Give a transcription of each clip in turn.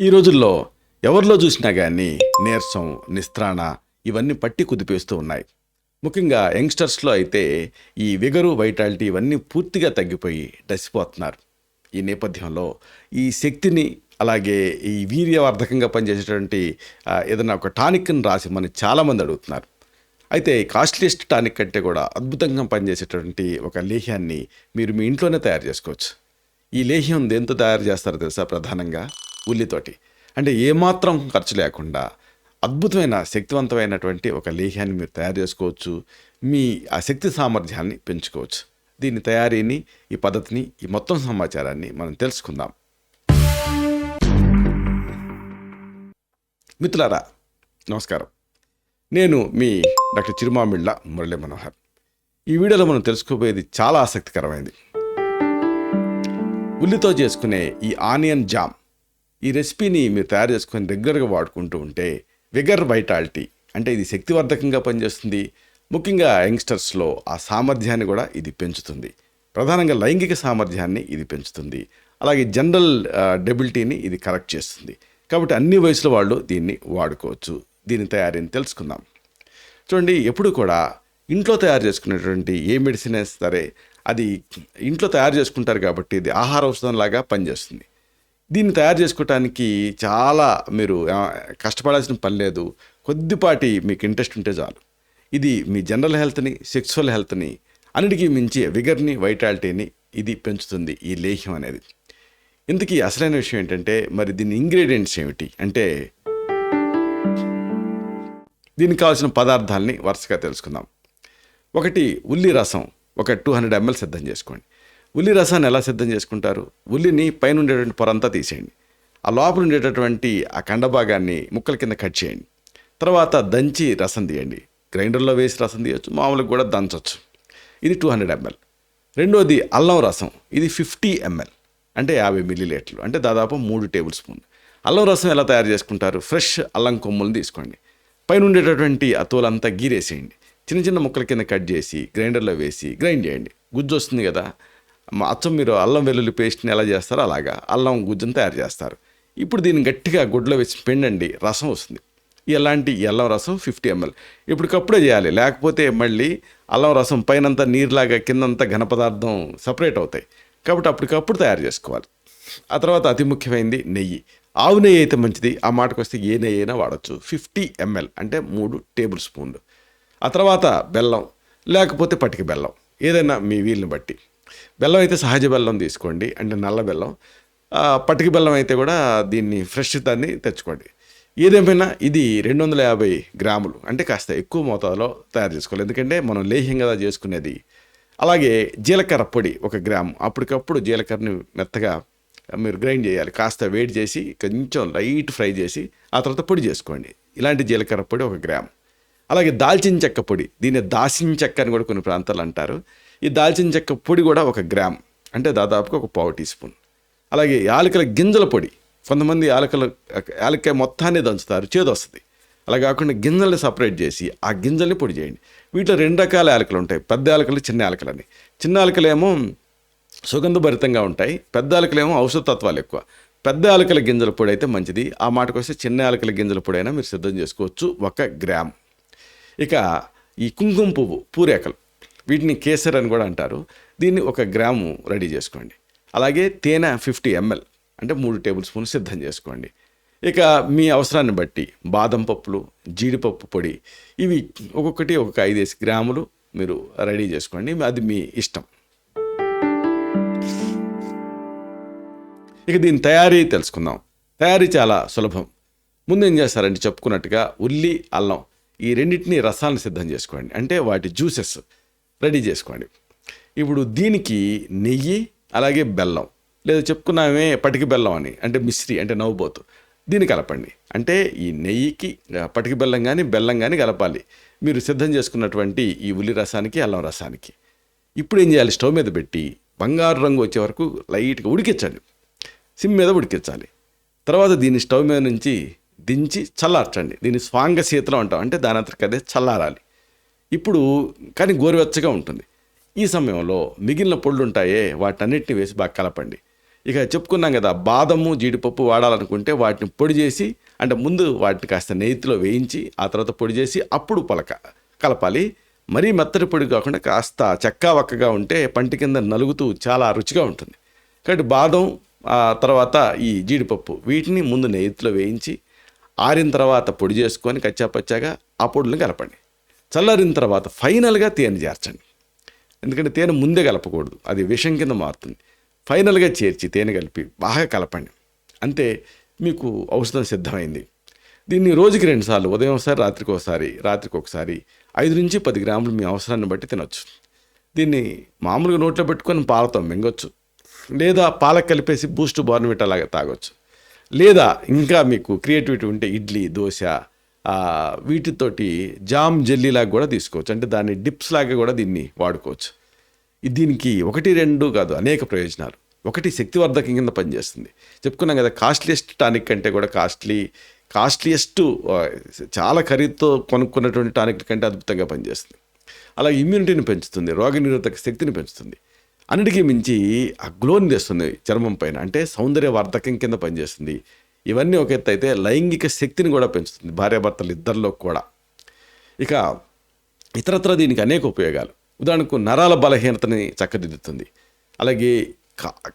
ఈ రోజుల్లో ఎవరిలో చూసినా కానీ నీరసం, నిస్త్రాణ ఇవన్నీ పట్టి కుదిపేస్తూ ఉన్నాయి. ముఖ్యంగా యంగ్స్టర్స్లో అయితే ఈ విగరు, వైటాలిటీ ఇవన్నీ పూర్తిగా తగ్గిపోయి డసిపోతున్నారు. ఈ నేపథ్యంలో ఈ శక్తిని అలాగే ఈ వీర్యవర్ధకంగా పనిచేసేటువంటి ఏదైనా ఒక టానిక్ని రాసి మనని చాలామంది అడుగుతున్నారు. అయితే కాస్ట్లీయెస్ట్ టానిక్ కంటే కూడా అద్భుతంగా పనిచేసేటువంటి ఒక లేహ్యాన్ని మీరు మీ ఇంట్లోనే తయారు చేసుకోవచ్చు. ఈ లేహ్యం దేంతో తయారు చేస్తారో తెలుసా? ప్రధానంగా ఉల్లితోటి. అంటే ఏమాత్రం ఖర్చు లేకుండా అద్భుతమైన శక్తివంతమైనటువంటి ఒక లేహ్యాన్ని మీరు తయారు చేసుకోవచ్చు. మీ ఆ శక్తి సామర్థ్యాన్ని పెంచుకోవచ్చు. దీని తయారీని, ఈ పద్ధతిని, ఈ మొత్తం సమాచారాన్ని మనం తెలుసుకుందాం. మిత్రులారా, నమస్కారం. నేను మీ డాక్టర్ చిరుమామిళ్ళ మురళీ మనోహర్. ఈ వీడియోలో మనం తెలుసుకోబోయేది చాలా ఆసక్తికరమైనది. ఉల్లితో చేసుకునే ఈ ఆనియన్ జామ్, ఈ రెసిపీని మీరు తయారు చేసుకొని రెగ్యులర్గా వాడుకుంటూ ఉంటే విగర్, వైటాలిటీ అంటే ఇది శక్తివర్ధకంగా పనిచేస్తుంది. ముఖ్యంగా యంగ్స్టర్స్లో ఆ సామర్థ్యాన్ని కూడా ఇది పెంచుతుంది. ప్రధానంగా లైంగిక సామర్థ్యాన్ని ఇది పెంచుతుంది. అలాగే జనరల్ డెబిలిటీని ఇది కరెక్ట్ చేస్తుంది. కాబట్టి అన్ని వయసుల వాళ్ళు దీన్ని వాడుకోవచ్చు. దీని తయారీని తెలుసుకుందాం. చూడండి, ఎప్పుడు కూడా ఇంట్లో తయారు చేసుకునేటువంటి ఏ మెడిసిన్ అయినా సరే అది ఇంట్లో తయారు చేసుకుంటారు కాబట్టి ఇది ఆహార ఔషధంలాగా పనిచేస్తుంది. దీన్ని తయారు చేసుకోవటానికి చాలా మీరు కష్టపడాల్సిన పని లేదు. కొద్దిపాటి మీకు ఇంట్రెస్ట్ ఉంటే చాలు. ఇది మీ జనరల్ హెల్త్ని, సెక్సువల్ హెల్త్ని అన్నిటికీ మించి విగర్ని, వైటాలిటీని ఇది పెంచుతుంది ఈ లేహ్యం అనేది. ఇంతకీ అసలైన విషయం ఏంటంటే, మరి దీని ఇంగ్రీడియంట్స్ ఏమిటి అంటే దీనికి కావాల్సిన పదార్థాలని వరుసగా తెలుసుకుందాం. ఒకటి, ఉల్లి రసం ఒక 200 ml సిద్ధం చేసుకోండి. ఉల్లి రసాన్ని ఎలా సిద్ధం చేసుకుంటారు? ఉల్లిని పైన ఉండేటువంటి పొరంతా తీసేయండి. ఆ లోపల ఉండేటటువంటి ఆ కండభాగాన్ని ముక్కల కింద కట్ చేయండి. తర్వాత దంచి రసం తీయండి. గ్రైండర్లో వేసి రసం తీయచ్చు, మామూలుగా కూడా దంచవచ్చు. ఇది 200 ml. రెండోది అల్లం రసం. ఇది 50 ml, అంటే 50 ml, అంటే దాదాపు 3 టేబుల్ స్పూన్లు. అల్లం రసం ఎలా తయారు చేసుకుంటారు? ఫ్రెష్ అల్లం కొమ్ములను తీసుకోండి. పైన ఉండేటటువంటి ఆ తోలంతా గీరేసేయండి. చిన్న చిన్న ముక్కల కింద కట్ చేసి గ్రైండర్లో వేసి గ్రైండ్ చేయండి. గుజ్జు వస్తుంది కదా, అచ్చం మీరు అల్లం వెల్లుల్లి పేస్ట్ని ఎలా చేస్తారో అలాగా అల్లం గుజ్జును తయారు చేస్తారు. ఇప్పుడు దీన్ని గట్టిగా గుడ్లో వేసి పిండండి, రసం వస్తుంది. ఎలాంటి అల్లం రసం 50 ml. ఇప్పటికప్పుడే చేయాలి, లేకపోతే మళ్ళీ అల్లం రసం పైనంతా నీరులాగా కిందంతా ఘన పదార్థం సపరేట్ అవుతాయి. కాబట్టి అప్పటికప్పుడు తయారు చేసుకోవాలి. ఆ తర్వాత అతి ముఖ్యమైనది నెయ్యి. ఆవు నెయ్యి అయితే మంచిది. ఆ మాటకు వస్తే ఏ నెయ్యి అయినా వాడచ్చు. 50 ml, అంటే 3 టేబుల్ స్పూన్లు. ఆ తర్వాత బెల్లం, లేకపోతే పటిక బెల్లం, ఏదైనా మీ వీలుని బట్టి. బెల్లం అయితే సహజ బెల్లం తీసుకోండి, అంటే నల్ల బెల్లం. పటిక బెల్లం అయితే కూడా దీన్ని ఫ్రెష్ దాన్ని తెచ్చుకోండి. ఏదేమైనా ఇది 250 గ్రాములు, అంటే కాస్త ఎక్కువ మోతాదులో తయారు చేసుకోవాలి, ఎందుకంటే మనం లేహ్యం కదా చేసుకునేది. అలాగే జీలకర్ర పొడి 1 గ్రాము. అప్పటికప్పుడు జీలకర్రని మెత్తగా మీరు గ్రైండ్ చేయాలి. కాస్త వేడి చేసి కొంచెం లైట్ ఫ్రై చేసి ఆ తర్వాత పొడి చేసుకోండి. ఇలాంటి జీలకర్ర పొడి 1 గ్రాము. అలాగే దాల్చిన చెక్క పొడి, దీన్ని దాల్చిన చెక్క అని కూడా కొన్ని ప్రాంతాలు అంటారు. ఈ దాల్చిన చెక్క పొడి కూడా 1 గ్రామ్, అంటే దాదాపుగా 1 పావు టీ స్పూన్. అలాగే యాలకుల గింజల పొడి. కొంతమంది యాలక్కాయ మొత్తాన్ని దంచుతారు, చేదు వస్తుంది. అలా కాకుండా గింజల్ని సపరేట్ చేసి ఆ గింజల్ని పొడి చేయండి. వీటిలో 2 రకాల యాలకులు ఉంటాయి, పెద్ద యాలకులు, చిన్న యాలకులని. చిన్న యాలకులేమో సుగంధభరితంగా ఉంటాయి, పెద్ద యాలకులేమో ఔషధ తత్వాలు ఎక్కువ. పెద్ద యాలకుల గింజల పొడి అయితే మంచిది. ఆ మాటకు వస్తే చిన్న యాలకుల గింజల పొడి అయినా మీరు సిద్ధం చేసుకోవచ్చు, 1 గ్రామ్. ఇక ఈ కుంకుమ పువ్వు పూరేకలు, వీటిని కేసర్ అని కూడా అంటారు. దీన్ని 1 గ్రాము రెడీ చేసుకోండి. అలాగే తేనె 50 ml, అంటే 3 టేబుల్ స్పూన్లు సిద్ధం చేసుకోండి. ఇక మీ అవసరాన్ని బట్టి బాదం పప్పులు, జీడిపప్పు పొడి, ఇవి ఒక్కొక్కటి 5 గ్రాములు మీరు రెడీ చేసుకోండి. అది మీ ఇష్టం. ఇక దీని తయారీ తెలుసుకుందాం. తయారీ చాలా సులభం. ముందు ఏం చేస్తారంటే, చెప్పుకున్నట్టుగా ఉల్లి, అల్లం ఈ రెండింటిని రసాలను సిద్ధం చేసుకోండి, అంటే వాటి జ్యూసెస్ రెడీ చేసుకోండి. ఇప్పుడు దీనికి నెయ్యి, అలాగే బెల్లం, లేదా చెప్పుకున్నామే పటిక బెల్లం అని, అంటే మిశ్రీ, అంటే నవ్వుబోతు, దీన్ని కలపండి. అంటే ఈ నెయ్యికి పటిక బెల్లం కానీ బెల్లం కానీ కలపాలి మీరు సిద్ధం చేసుకున్నటువంటి ఈ ఉల్లి రసానికి, అల్లం రసానికి. ఇప్పుడు ఏం చేయాలి? స్టవ్ మీద పెట్టి బంగారు రంగు వచ్చే వరకు లైట్గా ఉడికించండి, సిమ్ మీద ఉడికించాలి. తర్వాత దీన్ని స్టవ్ మీద నుంచి దించి చల్లార్చండి. దీన్ని స్వాంగ శీతలం అంటాం, అంటే దాని అంతటికదే చల్లారాలి. ఇప్పుడు కానీ గోరువెచ్చగా ఉంటుంది. ఈ సమయంలో మిగిలిన పొళ్ళు ఉంటాయే వాటన్నిటిని వేసి బాగా కలపండి. ఇక చెప్పుకున్నాం కదా, బాదము జీడిపప్పు వాడాలనుకుంటే వాటిని పొడి చేసి, అంటే ముందు వాటిని కాస్త నెయ్యిలో వేయించి ఆ తర్వాత పొడి చేసి అప్పుడు కలపాలి. మరీ మెత్తటి పొడి కాకుండా కాస్త చెక్కా వక్కగా ఉంటే పంటి కింద నలుగుతూ చాలా రుచిగా ఉంటుంది. కాబట్టి బాదం తర్వాత ఈ జీడిపప్పు వీటిని ముందు నెయ్యిలో వేయించి ఆరిన తర్వాత పొడి చేసుకొని కచ్చాపచ్చాగా ఆ పొడులను కలపండి. చల్లారిన తర్వాత ఫైనల్గా తేనె చేర్చండి. ఎందుకంటే తేనె ముందే కలపకూడదు, అది విషం కింద మారుతుంది. ఫైనల్గా చేర్చి తేనె కలిపి బాగా కలపండి. అంతే, మీకు ఔషధం సిద్ధమైంది. దీన్ని రోజుకి 2 సార్లు, ఉదయం ఒకసారి రాత్రికి ఒకసారి 5 నుంచి 10 గ్రాములు మీ అవసరాన్ని బట్టి తినొచ్చు. దీన్ని మామూలుగా నోట్లో పెట్టుకొని పాలతో మింగొచ్చు, లేదా పాలకు కలిపేసి బూస్ట్ బోర్న్విటా లాగా తాగొచ్చు, లేదా ఇంకా మీకు క్రియేటివిటీ ఉంటే ఇడ్లీ దోశ వీటితోటి జామ్ జెల్లీలాగా కూడా తీసుకోవచ్చు. అంటే దాన్ని డిప్స్ లాగా కూడా దీన్ని వాడుకోవచ్చు. దీనికి 1-2 కాదు, అనేక ప్రయోజనాలు. ఒకటి, శక్తివర్ధకం కింద పనిచేస్తుంది. చెప్పుకున్నాం కదా, కాస్ట్లీయెస్ట్ టానిక్ కంటే కూడా కాస్ట్లీయెస్ట్ చాలా ఖరీదుతో కొనుక్కున్నటువంటి టానిక్ కంటే అద్భుతంగా పనిచేస్తుంది. అలాగే ఇమ్యూనిటీని పెంచుతుంది, రోగనిరోధక శక్తిని పెంచుతుంది. అన్నిటికీ మించి ఆ గ్లోని తెస్తుంది చర్మం పైన, అంటే సౌందర్యవర్ధకం కింద పనిచేస్తుంది. ఇవన్నీ ఒక ఎత్తు అయితే లైంగిక శక్తిని కూడా పెంచుతుంది భార్యాభర్తలు ఇద్దరిలో కూడా. ఇక ఇతరత్ర దీనికి అనేక ఉపయోగాలు. ఉదాహరణకు నరాల బలహీనతని చక్కదిద్దుతుంది. అలాగే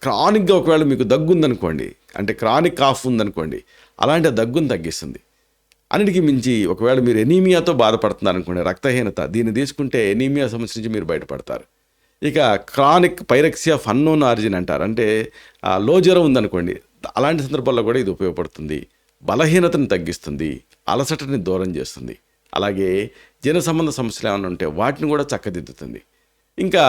క్రానిక్గా ఒకవేళ మీకు దగ్గు ఉందనుకోండి, అంటే క్రానిక్ కాఫ్ ఉందనుకోండి, అలాంటి దగ్గును తగ్గిస్తుంది. అన్నిటికీ మించి ఒకవేళ మీరు ఎనీమియాతో బాధపడుతున్నారనుకోండి, రక్తహీనత, దీన్ని తీసుకుంటే ఎనీమియా సమస్య నుంచి మీరు బయటపడతారు. ఇక క్రానిక్ పైరక్సియా ఆఫ్ అన్నోన్ ఆరిజిన్ అంటారు, అంటే లో జ్వరం ఉందనుకోండి, అలాంటి సందర్భాల్లో కూడా ఇది ఉపయోగపడుతుంది. బలహీనతను తగ్గిస్తుంది, అలసటని దూరం చేస్తుంది. అలాగే జీర్ణ సంబంధ సమస్యలు ఏమైనా ఉంటే వాటిని కూడా చక్కదిద్దుతుంది. ఇంకా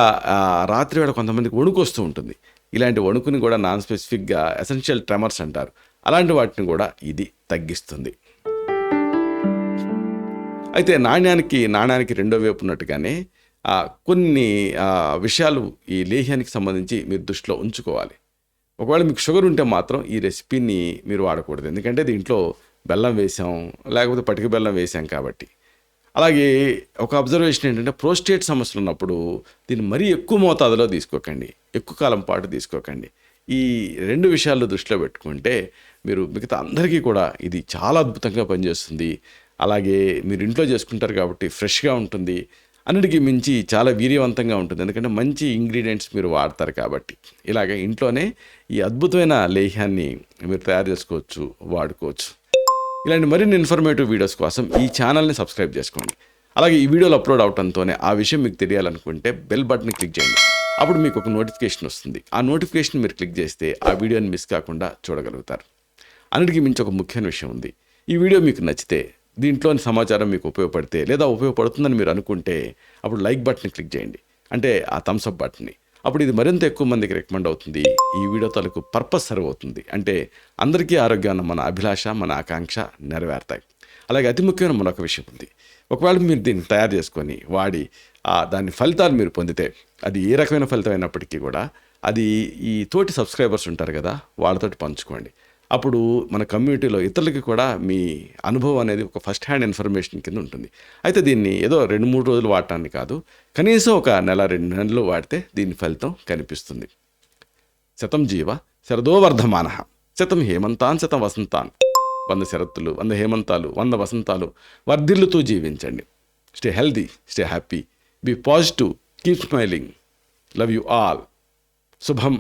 రాత్రి వేళ కొంతమందికి వణుకు వస్తూ ఉంటుంది. ఇలాంటి వణుకుని కూడా నాన్ స్పెసిఫిక్గా ఎసెన్షియల్ ట్రెమర్స్ అంటారు, అలాంటి వాటిని కూడా ఇది తగ్గిస్తుంది. అయితే నాణ్యానికి రెండో వైపు ఉన్నట్టుగానే కొన్ని విషయాలు ఈ లేహ్యానికి సంబంధించి మీరు దృష్టిలో ఉంచుకోవాలి. ఒకవేళ మీకు షుగర్ ఉంటే మాత్రం ఈ రెసిపీని మీరు వాడకూడదు, ఎందుకంటే దీంట్లో బెల్లం వేసాం, లేకపోతే పటిక బెల్లం వేసాం కాబట్టి. అలాగే ఒక అబ్జర్వేషన్ ఏంటంటే, ప్రోస్టేట్ సమస్యలు ఉన్నప్పుడు దీన్ని మరీ ఎక్కువ మోతాదులో తీసుకోకండి, ఎక్కువ కాలం పాటు తీసుకోకండి. ఈ 2 విషయాలు దృష్టిలో పెట్టుకుంటే మీరు మిగతా అందరికీ కూడా ఇది చాలా అద్భుతంగా పనిచేస్తుంది. అలాగే మీరు ఇంట్లో చేసుకుంటారు కాబట్టి ఫ్రెష్గా ఉంటుంది. అన్నిటికీ మించి చాలా వీర్యవంతంగా ఉంటుంది, ఎందుకంటే మంచి ఇంగ్రీడియంట్స్ మీరు వాడతారు కాబట్టి. ఇలాగ ఇంట్లోనే ఈ అద్భుతమైన లేహ్యాన్ని మీరు తయారు చేసుకోవచ్చు, వాడుకోవచ్చు. ఇలాంటి మరిన్ని ఇన్ఫర్మేటివ్ వీడియోస్ కోసం ఈ ఛానల్ని సబ్స్క్రైబ్ చేసుకోండి. అలాగే ఈ వీడియోలు అప్లోడ్ అవడంతోనే ఆ విషయం మీకు తెలియాలనుకుంటే బెల్ బటన్ క్లిక్ చేయండి. అప్పుడు మీకు ఒక నోటిఫికేషన్ వస్తుంది. ఆ నోటిఫికేషన్ మీరు క్లిక్ చేస్తే ఆ వీడియోని మిస్ కాకుండా చూడగలుగుతారు. అన్నిటికీ మించి ఒక ముఖ్యమైన విషయం ఉంది. ఈ వీడియో మీకు నచ్చితే, దీంట్లోని సమాచారం మీకు ఉపయోగపడితే లేదా ఉపయోగపడుతుందని మీరు అనుకుంటే అప్పుడు లైక్ బటన్ని క్లిక్ చేయండి, అంటే ఆ థమ్స్అప్ బటన్ని. అప్పుడు ఇది మరింత ఎక్కువ మందికి రికమెండ్ అవుతుంది. ఈ వీడియో తాలూకు పర్పస్ సర్వ్ అవుతుంది, అంటే అందరికీ ఆరోగ్యాన్ని మన అభిలాష, మన ఆకాంక్ష నెరవేరుతాయి. అలాగే అతి ముఖ్యమైన మరొక విషయం ఉంది. ఒకవేళ మీరు దీన్ని తయారు చేసుకొని వాడి దాని ఫలితాలు మీరు పొందితే, అది ఏ రకమైన ఫలితం అయినప్పటికీ కూడా అది ఈ తోటి సబ్స్క్రైబర్స్ ఉంటారు కదా, వాళ్ళతోటి పంచుకోండి. అప్పుడు మన కమ్యూనిటీలో ఇతరులకి కూడా మీ అనుభవం అనేది ఒక ఫస్ట్ హ్యాండ్ ఇన్ఫర్మేషన్ కింద ఉంటుంది. అయితే దీన్ని ఏదో 2-3 రోజులు వాడటానికి కాదు, కనీసం ఒక 1-2 నెలలు వాడితే దీని ఫలితం కనిపిస్తుంది. శతం జీవ శరదో వర్ధమానః, శతం హేమంతాన్ శతం వసంతాన్. 100 శరత్తులు, 100 హేమంతాలు, 100 వసంతాలు వర్ధిల్లుతూ జీవించండి. Stay healthy, stay happy, be positive, keep smiling. Love you all. శుభం.